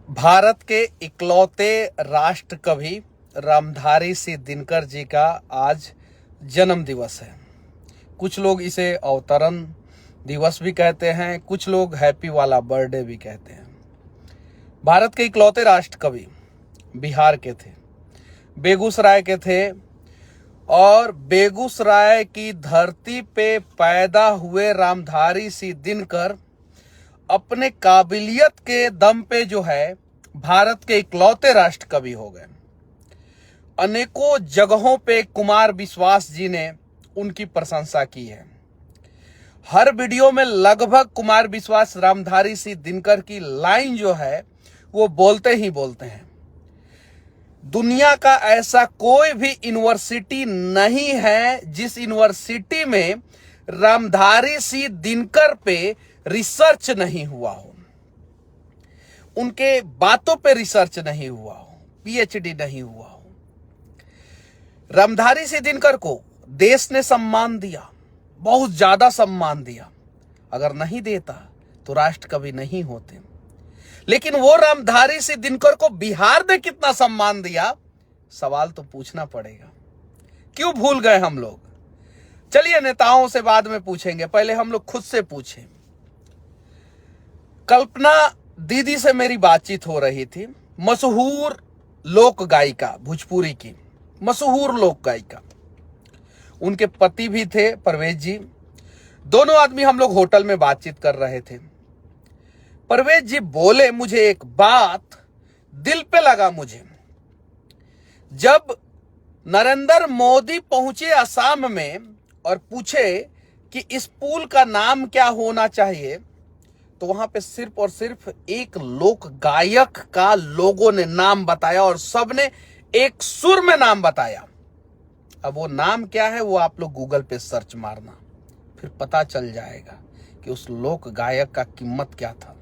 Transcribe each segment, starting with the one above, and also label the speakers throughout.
Speaker 1: भारत के इकलौते राष्ट्र कवि रामधारी सिंह दिनकर जी का आज जन्म दिवस है। कुछ लोग इसे अवतरण दिवस भी कहते हैं, कुछ लोग हैप्पी वाला बर्थडे भी कहते हैं। भारत के इकलौते राष्ट्र कवि बिहार के थे, बेगूसराय के थे और बेगूसराय की धरती पे पैदा हुए रामधारी सिंह दिनकर अपने काबिलियत के दम पे जो है भारत के इकलौते राष्ट्र कवि हो गए। अनेकों जगहों पे कुमार विश्वास जी ने उनकी प्रशंसा की है। हर वीडियो में लगभग कुमार विश्वास रामधारी सिंह दिनकर की लाइन जो है वो बोलते ही बोलते हैं। दुनिया का ऐसा कोई भी यूनिवर्सिटी नहीं है जिस यूनिवर्सिटी में रामधारी सिंह दिनकर पे रिसर्च नहीं हुआ हो, उनके बातों पे रिसर्च नहीं हुआ हो, पीएचडी नहीं हुआ हो। रामधारी सिंह दिनकर को देश ने सम्मान दिया, बहुत ज्यादा सम्मान दिया। अगर नहीं देता तो राष्ट्र कवि नहीं होते। लेकिन वो रामधारी सिंह दिनकर को बिहार ने कितना सम्मान दिया, सवाल तो पूछना पड़ेगा। क्यों भूल गए हम लोग? चलिए नेताओं से बाद में पूछेंगे, पहले हम लोग खुद से पूछें। कल्पना दीदी से मेरी बातचीत हो रही थी, मशहूर लोक गायिका, भोजपुरी की मशहूर लोक गायिका। उनके पति भी थे परवेज जी। दोनों आदमी हम लोग होटल में बातचीत कर रहे थे। परवेज जी बोले, मुझे एक बात दिल पे लगा मुझे। जब नरेंद्र मोदी पहुंचे असम में और पूछे कि इस पुल का नाम क्या होना चाहिए, तो वहां पे सिर्फ और सिर्फ एक लोक गायक का लोगों ने नाम बताया और सबने एक सुर में नाम बताया। अब वो नाम क्या है वो आप लोग गूगल पे सर्च मारना, फिर पता चल जाएगा कि उस लोक गायक का कीमत क्या था।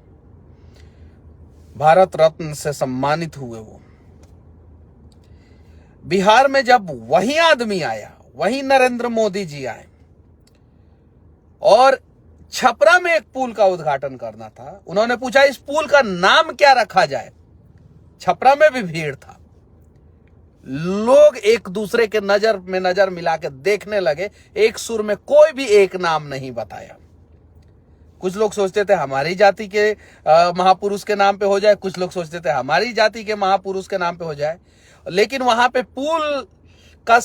Speaker 1: भारत रत्न से सम्मानित हुए वो। बिहार में जब वही आदमी आया, वही नरेंद्र मोदी जी आए और छपरा में एक पुल का उद्घाटन करना था, उन्होंने पूछा इस पुल का नाम क्या रखा जाए। छपरा में भी भीड़ था, लोग एक दूसरे के नजर में नजर मिला के देखने लगे। एक सुर में कोई भी एक नाम नहीं बताया। कुछ लोग सोचते थे हमारी जाति के महापुरुष के नाम पे हो जाए, कुछ लोग सोचते थे हमारी जाति के महापुरुष के नाम पे हो जाए। लेकिन वहां पे पुल का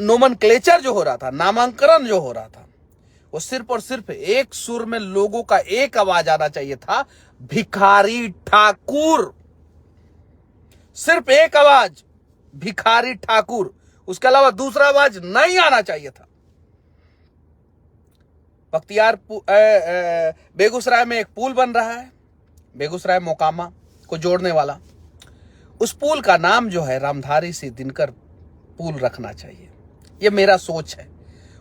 Speaker 1: नोमेनक्लेचर जो हो रहा था, नामांकन जो हो रहा था, वो सिर्फ और सिर्फ एक सुर में लोगों का एक आवाज आना चाहिए था, भिखारी ठाकुर। सिर्फ एक आवाज, भिखारी ठाकुर। उसके अलावा दूसरा आवाज नहीं आना चाहिए था। बेगूसराय में एक पुल बन रहा है, बेगूसराय मोकामा को जोड़ने वाला। उस पुल का नाम जो है रामधारी सिंह दिनकर पुल रखना चाहिए। ये मेरा सोच है।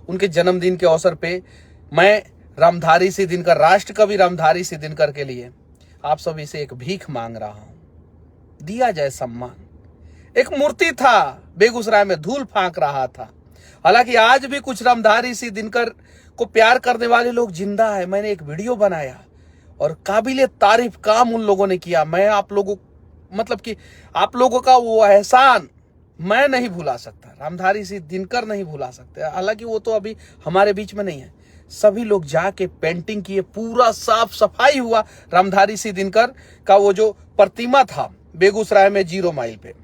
Speaker 1: उनके जन्मदिन के अवसर पे मैं रामधारी सिंह दिनकर, राष्ट्र कवि रामधारी सिंह दिनकर के लिए आप सभी से एक भीख मांग रहा हूं, दिया जाए सम्मान। एक मूर्ति था बेगूसराय में, धूल फांक रहा था। हालांकि आज भी कुछ रामधारी सिंह दिनकर को प्यार करने वाले लोग जिंदा है। मैंने एक वीडियो बनाया और काबिले तारीफ काम उन लोगों ने किया। मैं आप लोगों मतलब कि आप लोगों का वो एहसान मैं नहीं भुला सकता, रामधारी सिंह दिनकर नहीं भुला सकते। हालांकि वो तो अभी हमारे बीच में नहीं है। सभी लोग जाके पेंटिंग किए, पूरा साफ सफाई हुआ। रामधारी सिंह दिनकर का वो जो प्रतिमा था बेगूसराय में 0 माइल पे।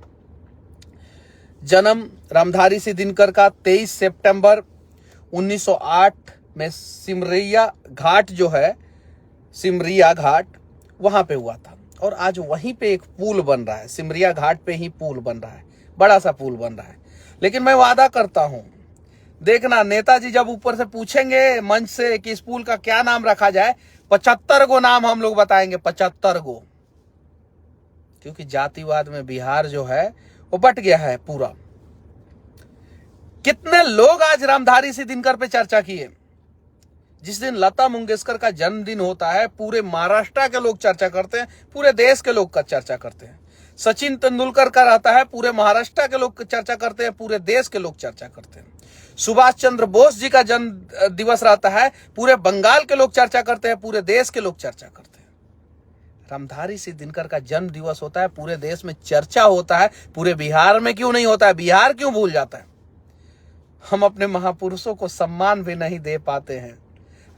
Speaker 1: जन्म रामधारी सिंह दिनकर का 23 सितंबर 1908 में सिमरिया घाट जो है, सिमरिया घाट, वहां पे हुआ था। और आज वहीं पे एक पुल बन रहा है, सिमरिया घाट पे ही पुल बन रहा है, बड़ा सा पुल बन रहा है। लेकिन मैं वादा करता हूं, देखना नेताजी जब ऊपर से पूछेंगे मंच से कि इस पुल का क्या नाम रखा जाए, 75 गो नाम हम लोग बताएंगे, 75 गो। क्योंकि जातिवाद में बिहार जो है वो बट गया है पूरा। कितने लोग आज रामधारी सिंह दिनकर पे चर्चा किए। जिस दिन लता मंगेशकर का जन्मदिन होता है, पूरे महाराष्ट्र के लोग चर्चा करते हैं, पूरे देश के लोग का चर्चा करते हैं। सचिन तेंदुलकर का रहता है, पूरे महाराष्ट्र के लोग चर्चा करते हैं, पूरे देश के लोग चर्चा करते हैं। सुभाष चंद्र बोस जी का जन्म दिवस रहता है, पूरे बंगाल के लोग चर्चा करते हैं, पूरे देश के लोग चर्चा करते हैं। रामधारी सिंह दिनकर का जन्म दिवस होता है, पूरे देश में चर्चा होता है, पूरे बिहार में क्यों नहीं होता है? बिहार क्यों भूल जाता है? हम अपने महापुरुषों को सम्मान भी नहीं दे पाते हैं।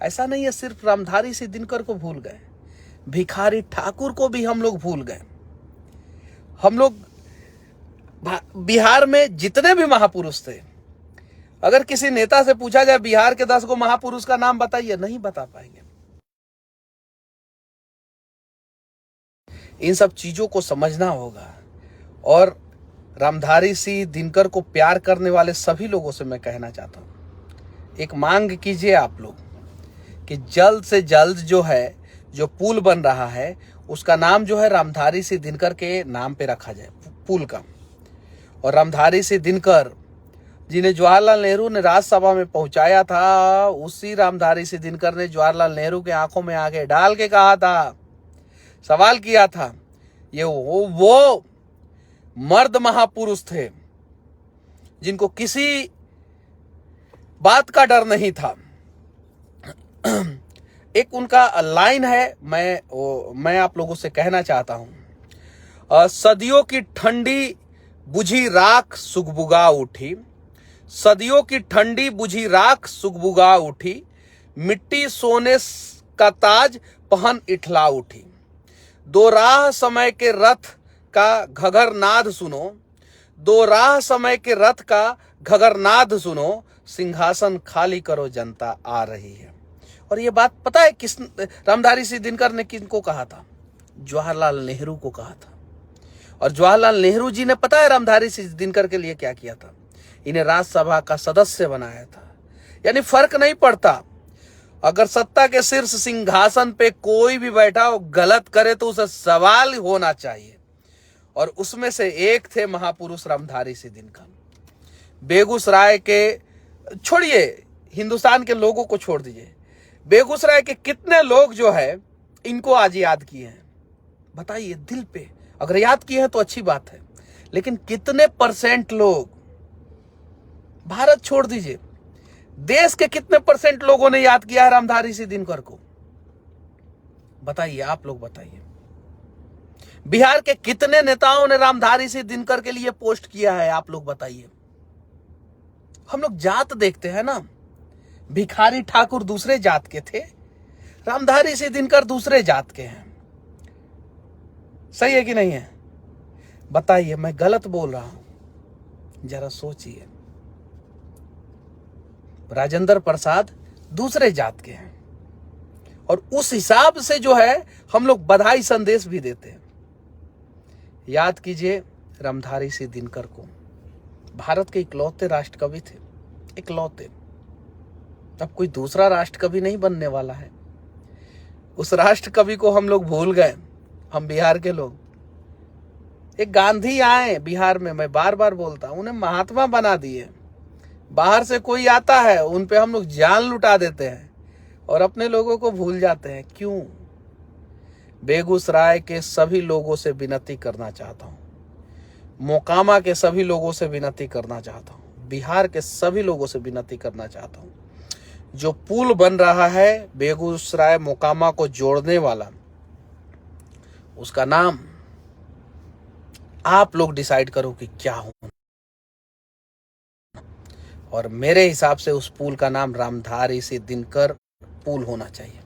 Speaker 1: ऐसा नहीं है सिर्फ रामधारी सिंह दिनकर को भूल गए, भिखारी ठाकुर को भी हम लोग भूल गए। हम लोग बिहार में जितने भी महापुरुष थे, अगर किसी नेता से पूछा जाए बिहार के 10 गो महापुरुष का नाम बताइए, नहीं बता पाएंगे। इन सब चीजों को समझना होगा। और रामधारी सिंह दिनकर को प्यार करने वाले सभी लोगों से मैं कहना चाहता हूं, एक मांग कीजिए आप लोग कि जल्द से जल्द जो पुल बन रहा है उसका नाम रामधारी सिंह दिनकर के नाम पे रखा जाए, पुल का। और रामधारी सिंह दिनकर जिन्हें जवाहरलाल नेहरू ने राज्यसभा में पहुंचाया था, उसी रामधारी सिंह दिनकर ने जवाहरलाल नेहरू के आंखों में आंखें डाल के कहा था, सवाल किया था, ये वो मर्द महापुरुष थे जिनको किसी बात का डर नहीं था। एक उनका लाइन है, मैं आप लोगों से कहना चाहता हूं, सदियों की ठंडी बुझी राख सुगबुगा उठी, सदियों की ठंडी बुझी राख सुगबुगा उठी, मिट्टी सोने का ताज पहन इठला उठी, दो राह समय के रथ का घगर नाद सुनो, दो राह समय के रथ का घगर नाद सुनो, सिंहासन खाली करो जनता आ रही है। और ये बात पता है किस रामधारी सिंह दिनकर ने किनको कहा था? जवाहरलाल नेहरू को कहा था। और जवाहरलाल नेहरू जी ने पता है रामधारी सिंह दिनकर के लिए क्या किया था? इन्हें राज्यसभा का सदस्य बनाया था। यानी फर्क नहीं पड़ता, अगर सत्ता के शीर्ष सिंहासन पे कोई भी बैठा हो गलत करे तो उसे सवाल होना चाहिए। और उसमें से एक थे महापुरुष रामधारी सिंह दिनकर। बेगूसराय के, छोड़िए हिंदुस्तान के लोगों को छोड़ दीजिए, बेगूसराय के कितने लोग इनको आज याद किए हैं? बताइए दिल पे। अगर याद किए हैं तो अच्छी बात है, लेकिन कितने % लोग, भारत छोड़ दीजिए, देश के कितने % लोगों ने याद किया है रामधारी सिंह दिनकर को? बताइए, आप लोग बताइए। बिहार के कितने नेताओं ने रामधारी सिंह दिनकर के लिए पोस्ट किया है? आप लोग बताइए। हम लोग जात देखते हैं ना, भिखारी ठाकुर दूसरे जात के थे, रामधारी सिंह दिनकर दूसरे जात के हैं। सही है कि नहीं है? बताइए, मैं गलत बोल रहा हूं? जरा सोचिए। राजेंद्र प्रसाद दूसरे जात के हैं, और उस हिसाब से हम लोग बधाई संदेश भी देते हैं। याद कीजिए रामधारी सिंह दिनकर को, भारत के इकलौते राष्ट्रकवि थे, इकलौते। अब कोई दूसरा राष्ट्रकवि नहीं बनने वाला है। उस राष्ट्रकवि को हम लोग भूल गए, हम बिहार के लोग। एक गांधी आए बिहार में, मैं बार बार बोलता हूं, उन्हें महात्मा बना दिए। बाहर से कोई आता है, उन पे हम लोग जान लुटा देते हैं और अपने लोगों को भूल जाते हैं। क्यों? बेगूसराय के सभी लोगों से विनती करना चाहता हूं, मोकामा के सभी लोगों से विनती करना चाहता हूं, बिहार के सभी लोगों से विनती करना चाहता हूं, जो पुल बन रहा है बेगूसराय मोकामा को जोड़ने वाला, उसका नाम आप लोग डिसाइड करो कि क्या हो। और मेरे हिसाब से उस पुल का नाम रामधारी सिंह दिनकर पुल होना चाहिए।